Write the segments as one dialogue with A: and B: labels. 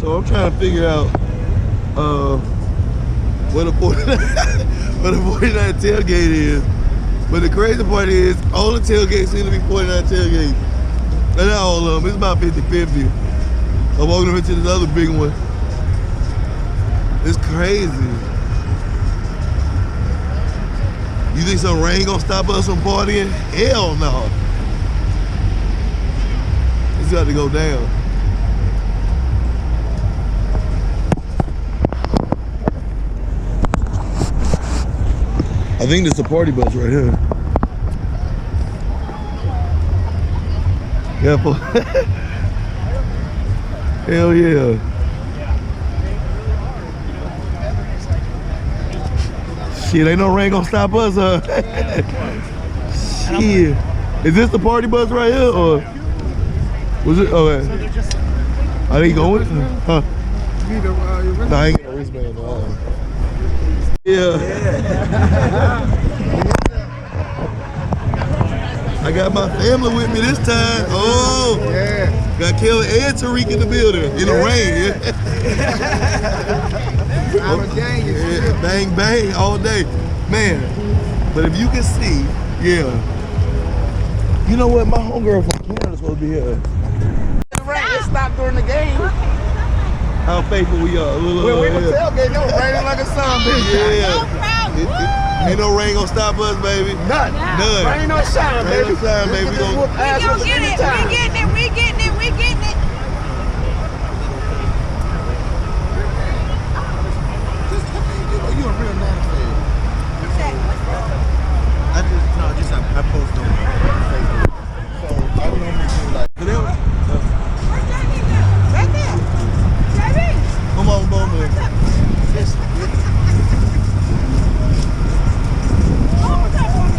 A: So I'm trying to figure out where the 49 tailgate is. But the crazy part is, all the tailgates seem to be 49 tailgates. And not all of them, it's about 50-50. I'm walking over to this other big one. It's crazy. You think some rain gonna stop us from partying? Hell no. It's got to go down. I think there's a party bus right here. Careful. Hell yeah. Shit, ain't no rain gonna stop us, huh? Shit. Is this the party bus right here, or was it? Okay. Are they going? Huh? No, I ain't got no wristband. Yeah. I got my family with me this time. Oh, yeah. Got Kelly and Tariq in the building in the rain. Yeah. Bang bang all day, man. But if you can see, yeah. You know what? My homegirl from Canada supposed to be here.
B: The rain it stopped during the game.
A: How faithful we are.
B: We were tailgate. It was raining like a sun, bitch.
A: Yeah. Ain't no rain gonna stop us, baby.
B: None. Rain or shine, baby.
A: Rain or shine, baby. We gonna
C: get it. We getting it.
B: You a real Nana fan. I posted on Facebook. So I don't know if like.
C: Right there. JB.
A: Come on, boom.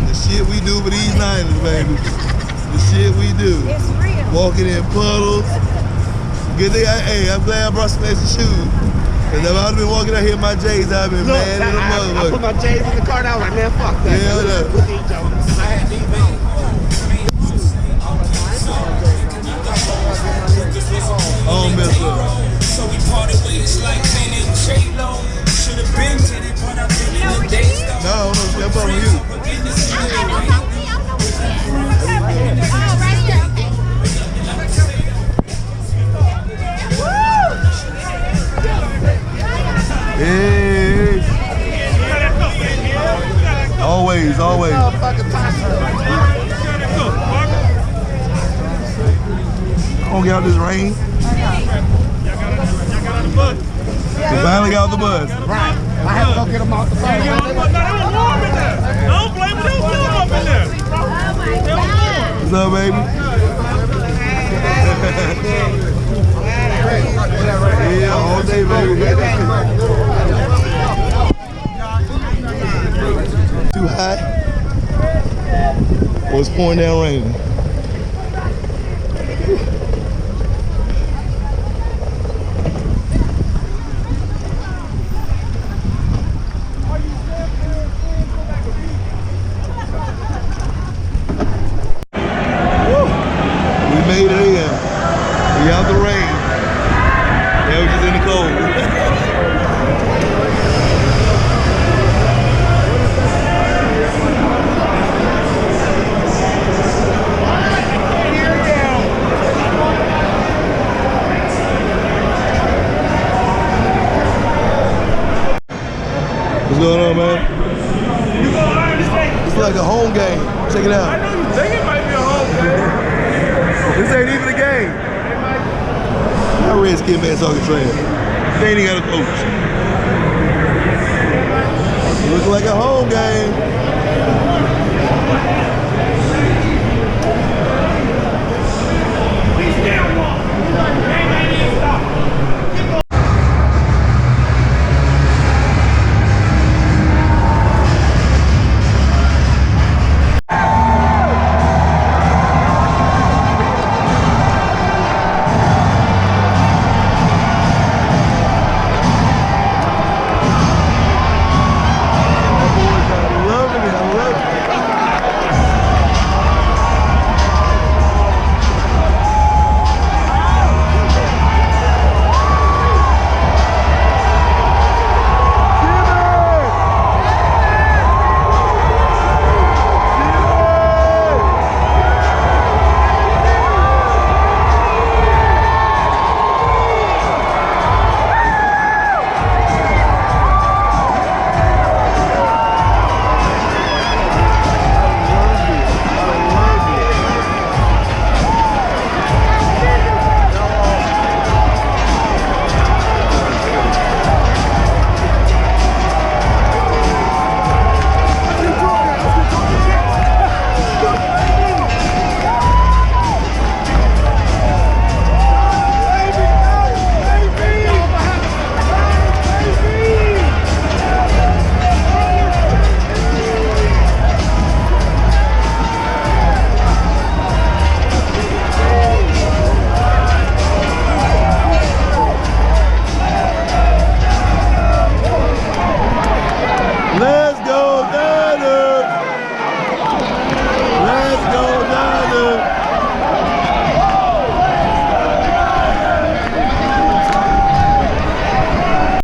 A: The shit we do for these Niners, baby. The shit we do.
C: It's real.
A: Walking in puddles. Good thing I'm glad I brought some extra shoes. Cause if I'd been walking out here in my J's, I'd been mad at the motherfucker.
B: I put my J's in the car and I was like, man, fuck that.
A: Yeah, what up?
B: I had these on.
A: Oh, mess up.
D: So we parted ways like Ben and J-Lo. Should have been did it, but I've been in the days.
A: No, I'm talking to you. Hey. Always. Gonna get out this rain. We finally got out the bus.
B: Right. I had to go get them off the phone.
E: Don't blame them. Don't kill them up in there.
A: What's up, baby? Yeah, all day, baby. Too hot? Or it's pouring down raining? We made it in. We out the rain. Now we're just in the cold. What's going on, man? It's like a home game. Check it out.
E: I know you think it might be a home game.
A: This ain't even a game. That Redskin man talking trash. They ain't even got a coach. It looks like a home game.
E: Please down one.